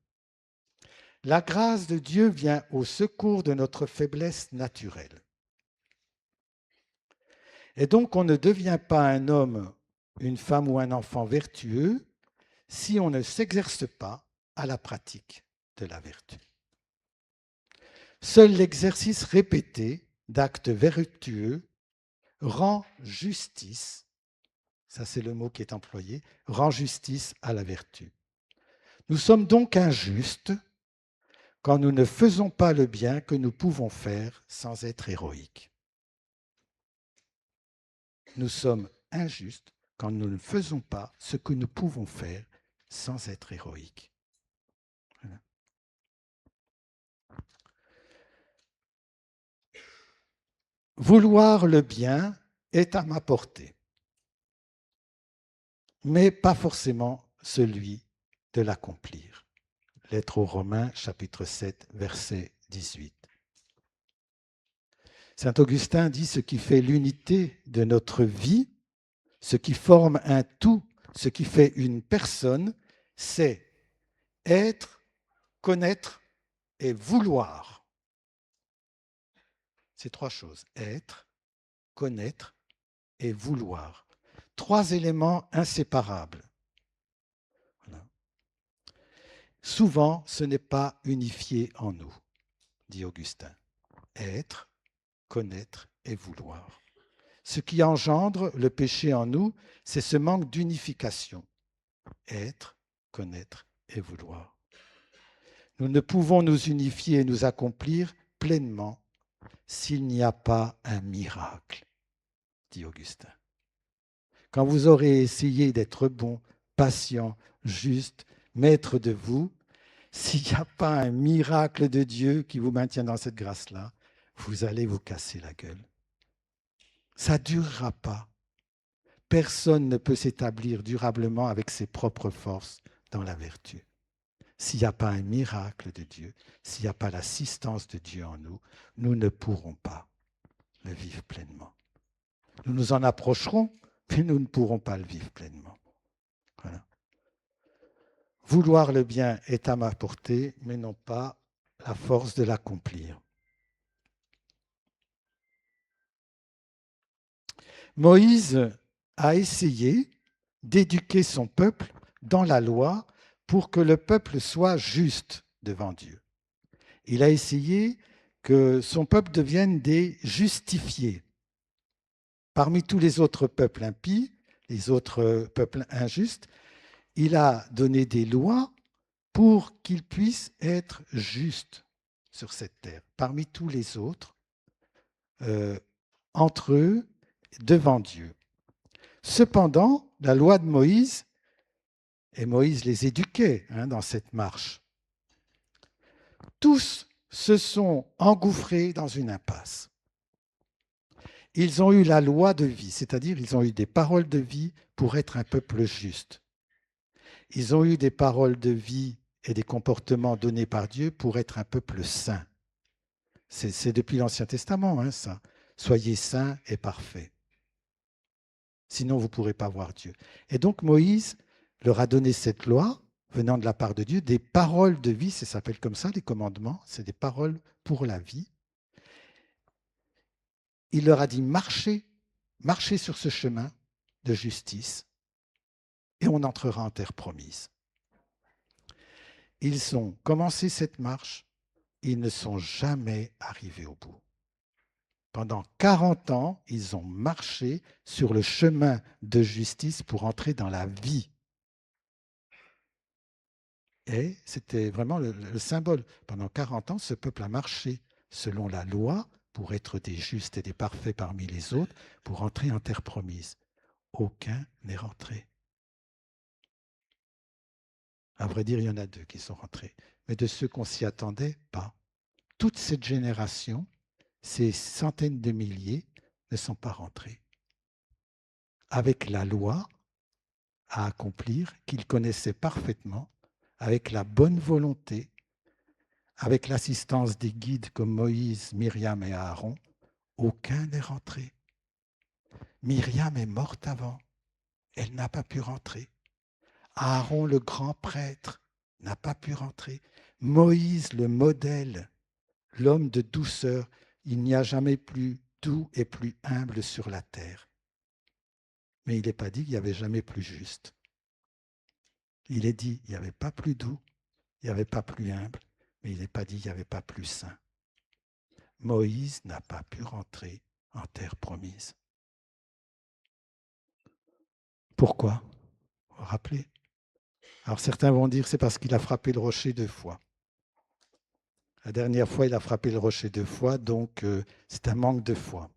La grâce de Dieu vient au secours de notre faiblesse naturelle. Et donc, on ne devient pas un homme, une femme ou un enfant vertueux si on ne s'exerce pas à la pratique de la vertu. Seul l'exercice répété d'actes vertueux rend justice, ça c'est le mot qui est employé, rend justice à la vertu. Nous sommes donc injustes quand nous ne faisons pas le bien que nous pouvons faire sans être héroïques. Nous sommes injustes quand nous ne faisons pas ce que nous pouvons faire sans être héroïques. Voilà. Vouloir le bien est à ma portée, mais pas forcément celui de l'accomplir. Lettre aux Romains, chapitre 7, verset 18. Saint Augustin dit ce qui fait l'unité de notre vie, ce qui forme un tout, ce qui fait une personne, c'est être, connaître et vouloir. C'est trois choses. Être, connaître et vouloir. Trois éléments inséparables. Voilà. Souvent, ce n'est pas unifié en nous, dit Augustin. Être, connaître et vouloir. Ce qui engendre le péché en nous, c'est ce manque d'unification. Être, connaître et vouloir. Nous ne pouvons nous unifier et nous accomplir pleinement s'il n'y a pas un miracle, dit Augustin. Quand vous aurez essayé d'être bon, patient, juste, maître de vous, s'il n'y a pas un miracle de Dieu qui vous maintient dans cette grâce-là, vous allez vous casser la gueule. Ça ne durera pas. Personne ne peut s'établir durablement avec ses propres forces dans la vertu. S'il n'y a pas un miracle de Dieu, s'il n'y a pas l'assistance de Dieu en nous, nous ne pourrons pas le vivre pleinement. Nous nous en approcherons, mais nous ne pourrons pas le vivre pleinement. Voilà. Vouloir le bien est à ma portée, mais non pas la force de l'accomplir. Moïse a essayé d'éduquer son peuple dans la loi pour que le peuple soit juste devant Dieu. Il a essayé que son peuple devienne des justifiés. Parmi tous les autres peuples impies, les autres peuples injustes, il a donné des lois pour qu'ils puissent être justes sur cette terre, parmi tous les autres, entre eux, devant Dieu. Cependant, la loi de Moïse, et Moïse les éduquait dans cette marche, tous se sont engouffrés dans une impasse. Ils ont eu la loi de vie, c'est-à-dire ils ont eu des paroles de vie pour être un peuple juste. Ils ont eu des paroles de vie et des comportements donnés par Dieu pour être un peuple saint. C'est depuis l'Ancien Testament, ça. Soyez saints et parfaits. Sinon, vous ne pourrez pas voir Dieu. Et donc Moïse leur a donné cette loi venant de la part de Dieu, des paroles de vie, ça s'appelle comme ça, les commandements, c'est des paroles pour la vie. Il leur a dit marchez sur ce chemin de justice et on entrera en terre promise. Ils ont commencé cette marche, ils ne sont jamais arrivés au bout. Pendant 40 ans, ils ont marché sur le chemin de justice pour entrer dans la vie. Et c'était vraiment le symbole. Pendant 40 ans, ce peuple a marché selon la loi pour être des justes et des parfaits parmi les autres, pour entrer en terre promise. Aucun n'est rentré. À vrai dire, il y en a 2 qui sont rentrés. Mais de ceux qu'on s'y attendait, pas. Toute cette génération, ces centaines de milliers, ne sont pas rentrés. Avec la loi à accomplir, qu'ils connaissaient parfaitement, avec la bonne volonté, avec l'assistance des guides comme Moïse, Myriam et Aaron, aucun n'est rentré. Myriam est morte avant. Elle n'a pas pu rentrer. Aaron, le grand prêtre, n'a pas pu rentrer. Moïse, le modèle, l'homme de douceur, il n'y a jamais plus doux et plus humble sur la terre. Mais il n'est pas dit qu'il n'y avait jamais plus juste. Il est dit qu'il n'y avait pas plus doux, il n'y avait pas plus humble, mais il n'est pas dit qu'il n'y avait pas plus saint. Moïse n'a pas pu rentrer en terre promise. Pourquoi? Vous vous rappelez? Alors certains vont dire c'est parce qu'il a frappé le rocher 2 fois. La dernière fois, il a frappé le rocher 2 fois, donc c'est un manque de foi.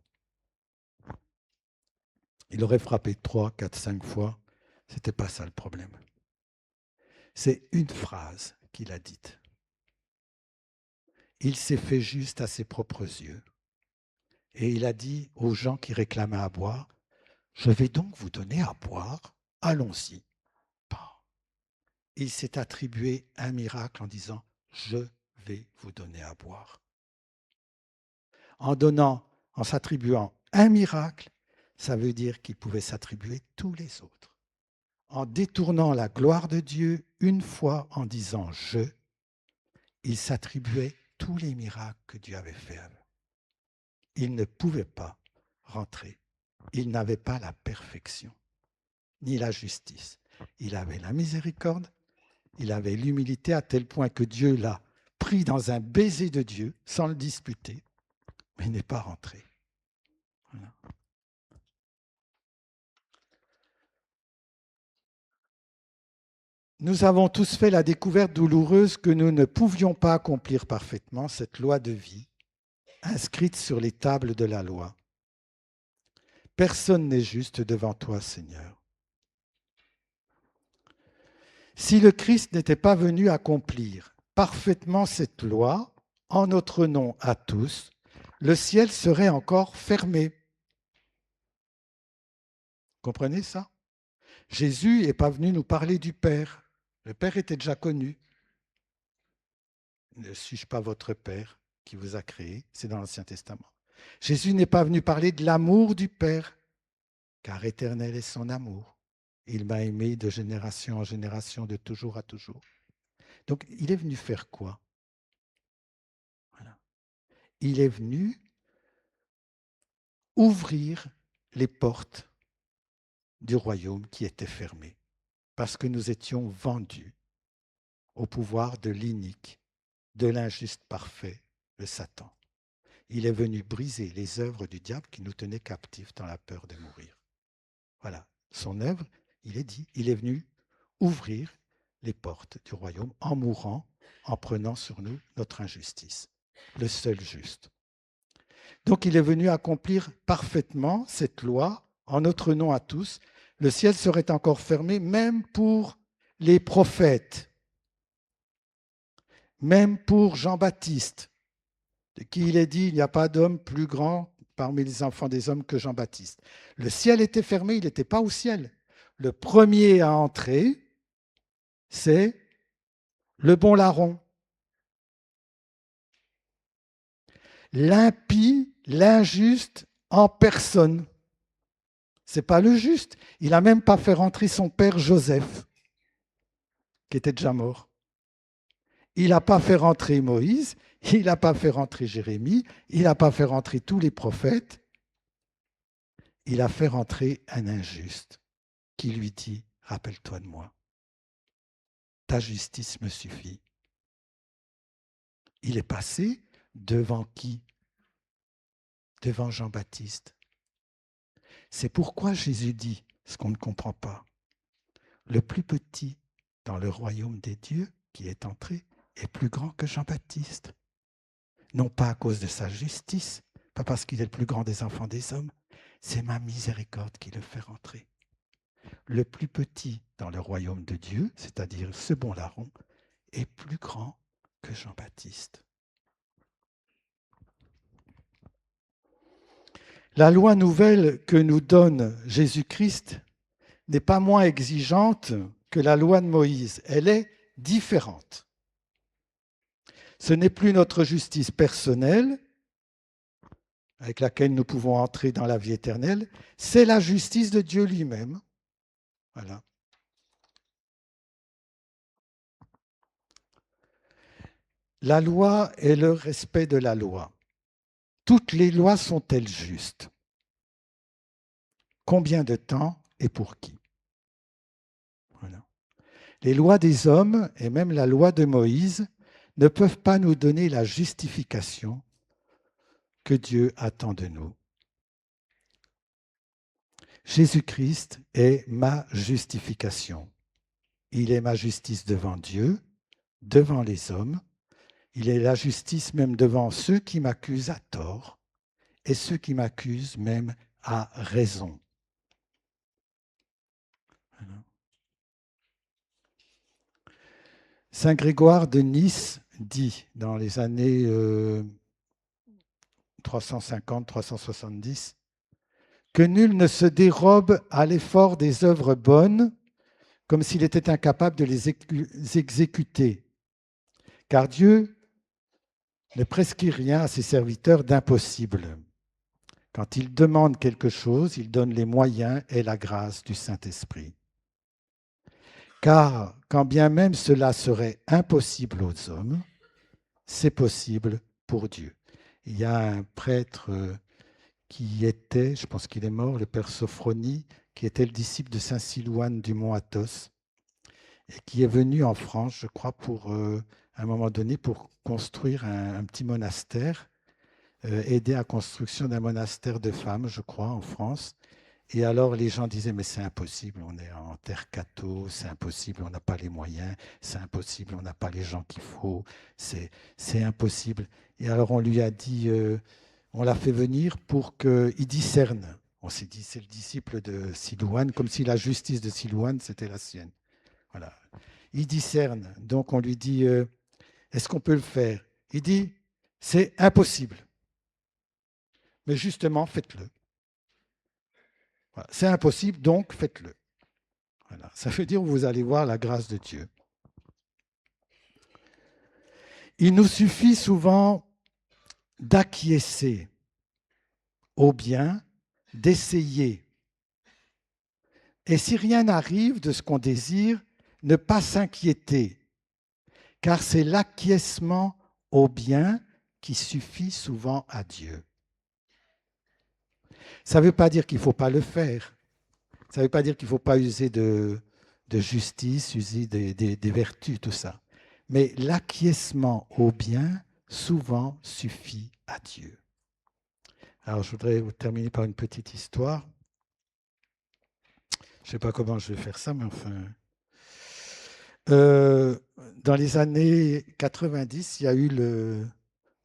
Il aurait frappé 3, 4, 5 fois. Ce n'était pas ça le problème. C'est une phrase qu'il a dite. Il s'est fait juste à ses propres yeux. Et il a dit aux gens qui réclamaient à boire, je vais donc vous donner à boire, allons-y. Il s'est attribué un miracle en disant, je vais vous donner à boire. En s'attribuant un miracle, ça veut dire qu'il pouvait s'attribuer tous les autres. En détournant la gloire de Dieu une fois en disant je, il s'attribuait tous les miracles que Dieu avait faits à eux. Il ne pouvait pas rentrer. Il n'avait pas la perfection, ni la justice. Il avait la miséricorde, il avait l'humilité à tel point que Dieu l'a pris dans un baiser de Dieu sans le disputer, mais il n'est pas rentré. Voilà. Nous avons tous fait la découverte douloureuse que nous ne pouvions pas accomplir parfaitement cette loi de vie inscrite sur les tables de la loi. Personne n'est juste devant toi, Seigneur. Si le Christ n'était pas venu accomplir parfaitement cette loi, en notre nom à tous, le ciel serait encore fermé. Comprenez ça? Jésus n'est pas venu nous parler du Père. Le Père était déjà connu. Ne suis-je pas votre Père qui vous a créé? C'est dans l'Ancien Testament. Jésus n'est pas venu parler de l'amour du Père, car éternel est son amour. Il m'a aimé de génération en génération, de toujours à toujours. Donc, il est venu faire quoi? Voilà. Il est venu ouvrir les portes du royaume qui était fermé, parce que nous étions vendus au pouvoir de l'inique, de l'injuste parfait, le Satan. Il est venu briser les œuvres du diable qui nous tenaient captifs dans la peur de mourir. Voilà, son œuvre, il est dit, il est venu ouvrir les portes du royaume en mourant, en prenant sur nous notre injustice, le seul juste. Donc il est venu accomplir parfaitement cette loi en notre nom à tous. Le ciel serait encore fermé même pour les prophètes, même pour Jean-Baptiste, de qui il est dit, il n'y a pas d'homme plus grand parmi les enfants des hommes que Jean-Baptiste. Le ciel était fermé, il n'était pas au ciel. Le premier à entrer, c'est le bon larron. L'impie, l'injuste en personne. Ce n'est pas le juste. Il n'a même pas fait rentrer son père Joseph, qui était déjà mort. Il n'a pas fait rentrer Moïse, il n'a pas fait rentrer Jérémie, il n'a pas fait rentrer tous les prophètes. Il a fait rentrer un injuste qui lui dit, rappelle-toi de moi, ta justice me suffit. Il est passé devant qui? Devant Jean-Baptiste. C'est pourquoi Jésus dit ce qu'on ne comprend pas. Le plus petit dans le royaume des dieux qui est entré est plus grand que Jean-Baptiste. Non pas à cause de sa justice, pas parce qu'il est le plus grand des enfants des hommes, c'est ma miséricorde qui le fait rentrer. Le plus petit dans le royaume de Dieu, c'est-à-dire ce bon larron, est plus grand que Jean-Baptiste. La loi nouvelle que nous donne Jésus-Christ n'est pas moins exigeante que la loi de Moïse. Elle est différente. Ce n'est plus notre justice personnelle avec laquelle nous pouvons entrer dans la vie éternelle, c'est la justice de Dieu lui-même. Voilà. La loi est le respect de la loi. Toutes les lois sont-elles justes? Combien de temps et pour qui? Voilà. Les lois des hommes et même la loi de Moïse ne peuvent pas nous donner la justification que Dieu attend de nous. Jésus-Christ est ma justification. Il est ma justice devant Dieu, devant les hommes. Il est la justice même devant ceux qui m'accusent à tort et ceux qui m'accusent même à raison. Saint Grégoire de Nice dit dans les années 350-370 que nul ne se dérobe à l'effort des œuvres bonnes comme s'il était incapable de les exécuter. Car Dieu ne prescrit rien à ses serviteurs d'impossible. Quand il demande quelque chose, il donne les moyens et la grâce du Saint-Esprit. Car quand bien même cela serait impossible aux hommes, c'est possible pour Dieu. Il y a un prêtre qui était, je pense qu'il est mort, le père Sophronie, qui était le disciple de saint Silouane du Mont Athos, et qui est venu en France, je crois, pour, à un moment donné, pour construire un petit monastère, aider à la construction d'un monastère de femmes, je crois, en France. Et alors les gens disaient, mais c'est impossible, on est en terre catho, c'est impossible, on n'a pas les moyens, c'est impossible, on n'a pas les gens qu'il faut, c'est impossible. Et alors on lui a dit, on l'a fait venir pour qu'il discerne. On s'est dit, c'est le disciple de Silouane, comme si la justice de Silouane, c'était la sienne. Voilà. Il discerne, donc on lui dit, est-ce qu'on peut le faire? Il dit, c'est impossible. Mais justement, faites-le. Voilà. C'est impossible, donc faites-le. Voilà. Ça veut dire que vous allez voir la grâce de Dieu. Il nous suffit souvent d'acquiescer au bien, d'essayer. Et si rien n'arrive de ce qu'on désire, ne pas s'inquiéter, car c'est l'acquiescement au bien qui suffit souvent à Dieu. Ça ne veut pas dire qu'il ne faut pas le faire. Ça ne veut pas dire qu'il ne faut pas user de justice, user des vertus, tout ça. Mais l'acquiescement au bien, souvent, suffit à Dieu. Alors, je voudrais vous terminer par une petite histoire. Je ne sais pas comment je vais faire ça, mais enfin. Euh, dans les années 90, il y a eu le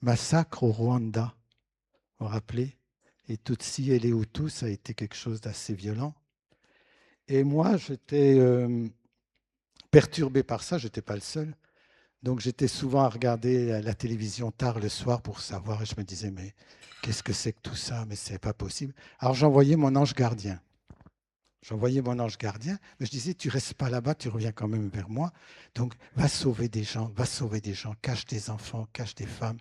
massacre au Rwanda, vous vous rappelez? Les Tutsis et les Hutus, ça a été quelque chose d'assez violent. Et moi, j'étais perturbé par ça, je n'étais pas le seul. Donc j'étais souvent à regarder la télévision tard le soir pour savoir, et je me disais, mais qu'est-ce que c'est que tout ça? Mais c'est pas possible. Alors j'envoyais mon ange gardien. J'envoyais mon ange gardien, mais je disais, tu restes pas là-bas, tu reviens quand même vers moi. Donc, va sauver des gens, cache des enfants, cache des femmes,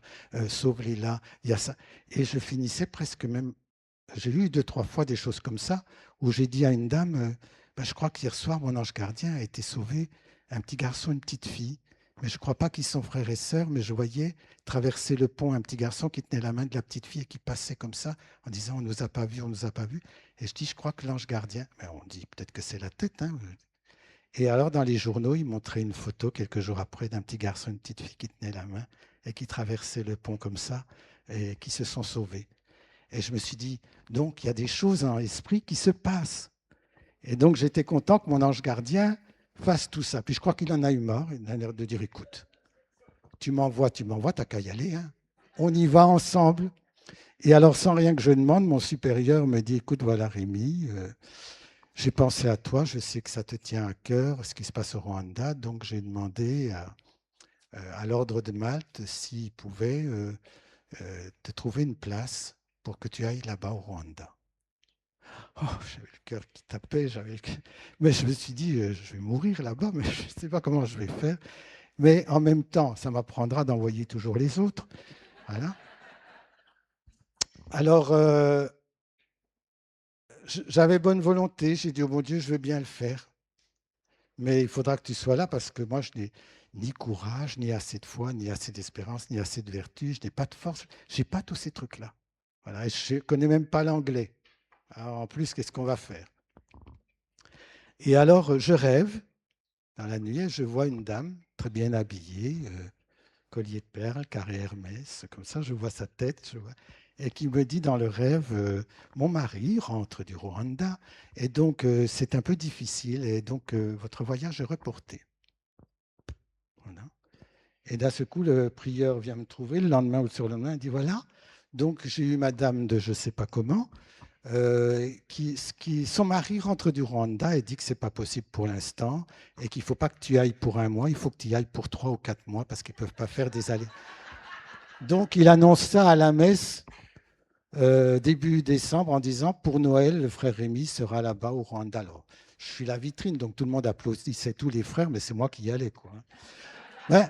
sauve-les là, il y a ça. Et je finissais presque même, j'ai eu 2, 3 fois des choses comme ça, où j'ai dit à une dame, ben, je crois qu'hier soir, mon ange gardien a été sauvé, un petit garçon, une petite fille. Mais je ne crois pas qu'ils sont frères et sœurs, mais je voyais traverser le pont un petit garçon qui tenait la main de la petite fille et qui passait comme ça en disant, on ne nous a pas vus, on ne nous a pas vus. Et je dis, je crois que l'ange gardien, mais on dit peut-être que c'est la tête. Hein. Et alors, dans les journaux, ils montraient une photo quelques jours après d'un petit garçon, une petite fille qui tenait la main et qui traversait le pont comme ça et qui se sont sauvés. Et je me suis dit, donc, il y a des choses en esprit qui se passent. Et donc, j'étais content que mon ange gardien fasse tout ça. Puis je crois qu'il en a eu marre. Il a l'air de dire, écoute, tu m'envoies, t'as qu'à y aller. Hein. On y va ensemble. Et alors, sans rien que je demande, mon supérieur me dit, écoute, voilà Rémi, j'ai pensé à toi, je sais que ça te tient à cœur, ce qui se passe au Rwanda, donc j'ai demandé à l'Ordre de Malte s'il pouvait te trouver une place pour que tu ailles là-bas au Rwanda. Oh, j'avais le cœur qui tapait, mais je me suis dit, je vais mourir là-bas, mais je ne sais pas comment je vais faire. Mais en même temps, ça m'apprendra d'envoyer toujours les autres. Voilà. Alors, j'avais bonne volonté, j'ai dit, oh mon Dieu, je veux bien le faire. Mais il faudra que tu sois là parce que moi, je n'ai ni courage, ni assez de foi, ni assez d'espérance, ni assez de vertu, je n'ai pas de force, je n'ai pas tous ces trucs-là. Voilà, et je ne connais même pas l'anglais. Alors, en plus, qu'est-ce qu'on va faire? Et alors, je rêve, dans la nuit, et je vois une dame très bien habillée, collier de perles, carré Hermès, comme ça, je vois sa tête, et qui me dit dans le rêve, mon mari rentre du Rwanda, et donc c'est un peu difficile, et donc votre voyage est reporté. Voilà. Et d'un seul coup, le prieur vient me trouver le lendemain ou le surlendemain, il dit voilà, donc j'ai eu madame de je ne sais pas comment, son mari rentre du Rwanda et dit que ce n'est pas possible pour l'instant et qu'il ne faut pas que tu ailles pour un mois, il faut que tu y ailles pour 3 ou 4 mois parce qu'ils ne peuvent pas faire des allers. Donc il annonce ça à la messe début décembre en disant pour Noël, le frère Rémi sera là-bas au Rwanda. Alors, je suis la vitrine, donc tout le monde applaudissait tous les frères, mais c'est moi qui y allais. Quoi. Ben,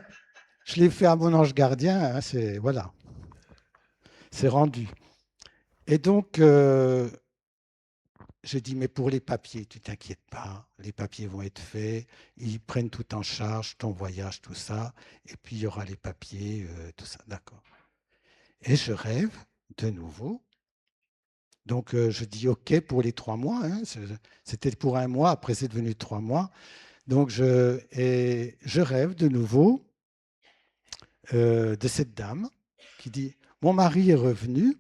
je l'ai fait à mon ange gardien, hein, voilà, c'est rendu. Et donc, je dis, mais pour les papiers, tu t'inquiètes pas, les papiers vont être faits, ils prennent tout en charge, ton voyage, tout ça, et puis il y aura les papiers, tout ça, d'accord. Et je rêve de nouveau. Donc je dis OK pour les 3 mois. Hein, c'était pour un mois, après c'est devenu 3 mois. Donc je rêve de nouveau de cette dame qui dit, mon mari est revenu,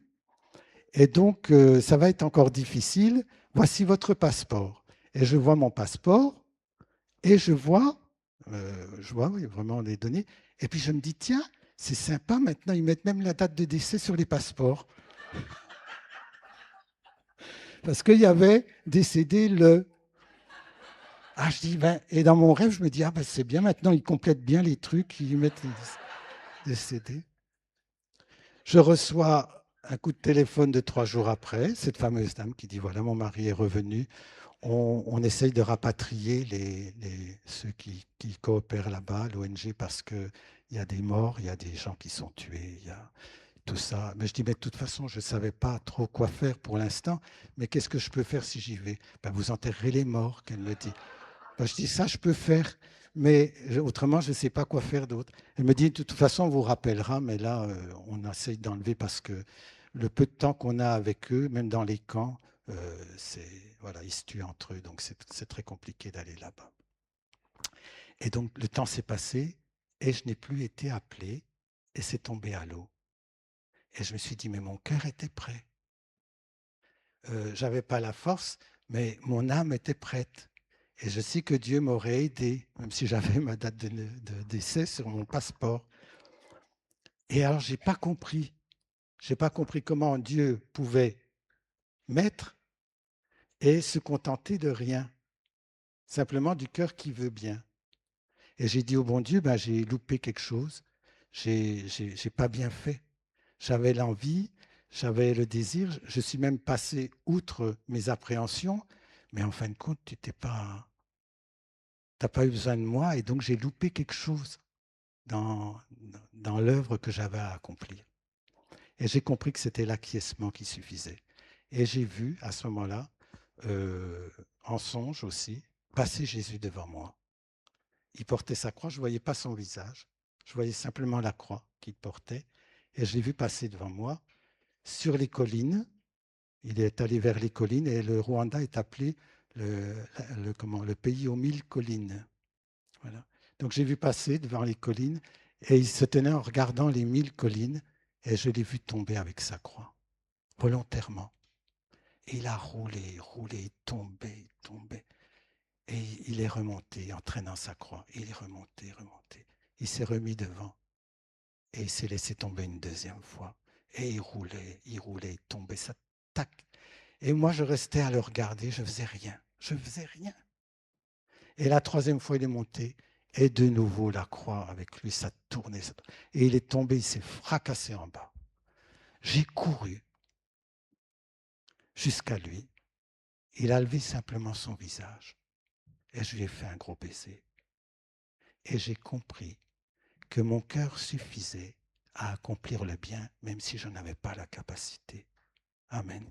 et donc ça va être encore difficile, voici votre passeport. Et je vois mon passeport, et je vois oui, vraiment les données, et puis je me dis, tiens, c'est sympa, maintenant ils mettent même la date de décès sur les passeports. Parce qu'il y avait décédé le... Ah, je dis, ben, et dans mon rêve, je me dis, ah ben c'est bien, maintenant ils complètent bien les trucs, ils mettent les décédés. Je reçois un coup de téléphone de 3 jours après, cette fameuse dame qui dit, voilà, mon mari est revenu, on essaye de rapatrier ceux qui coopèrent là-bas, l'ONG, parce qu'il y a des morts, il y a des gens qui sont tués, il y a tout ça. Mais je dis, mais de toute façon, je ne savais pas trop quoi faire pour l'instant, mais qu'est-ce que je peux faire si j'y vais? Ben, vous enterrerez les morts, qu'elle me dit. Ben, je dis, ça, je peux faire, mais autrement, je ne sais pas quoi faire d'autre. Elle me dit, de toute façon, on vous rappellera, mais là, on essaye d'enlever parce que le peu de temps qu'on a avec eux, même dans les camps, voilà, ils se tuent entre eux, donc c'est très compliqué d'aller là-bas. Et donc le temps s'est passé et je n'ai plus été appelé et c'est tombé à l'eau. Et je me suis dit, mais mon cœur était prêt. J'avais pas la force, mais mon âme était prête. Et je sais que Dieu m'aurait aidé, même si j'avais ma date de décès sur mon passeport. Et alors, j'ai pas compris. J'ai pas compris comment Dieu pouvait mettre et se contenter de rien, simplement du cœur qui veut bien. Et j'ai dit au bon Dieu, ben, j'ai loupé quelque chose, j'ai pas bien fait. J'avais l'envie, j'avais le désir, je suis même passé outre mes appréhensions, mais en fin de compte, tu n'as pas eu besoin de moi et donc j'ai loupé quelque chose dans, dans l'œuvre que j'avais à accomplir. Et j'ai compris que c'était l'acquiescement qui suffisait. Et j'ai vu à ce moment-là, en songe aussi, passer Jésus devant moi. Il portait sa croix, je ne voyais pas son visage, je voyais simplement la croix qu'il portait. Et je l'ai vu passer devant moi sur les collines. Il est allé vers les collines et le Rwanda est appelé le pays aux 1000 collines. Voilà. Donc j'ai vu passer devant les collines et il se tenait en regardant les 1000 collines et je l'ai vu tomber avec sa croix, volontairement. Et il a roulé, roulé, tombé, tombé. Et il est remonté en traînant sa croix. Il est remonté, remonté. Il s'est remis devant et il s'est laissé tomber une deuxième fois. Et il roulait, il tombait, ça tac. Et moi, je restais à le regarder, je faisais rien. Je faisais rien. Et la troisième fois, il est monté. Et de nouveau, la croix avec lui, ça tournait. Et il est tombé, il s'est fracassé en bas. J'ai couru jusqu'à lui. Il a levé simplement son visage. Et je lui ai fait un gros baiser. Et j'ai compris que mon cœur suffisait à accomplir le bien, même si je n'avais pas la capacité. Amen.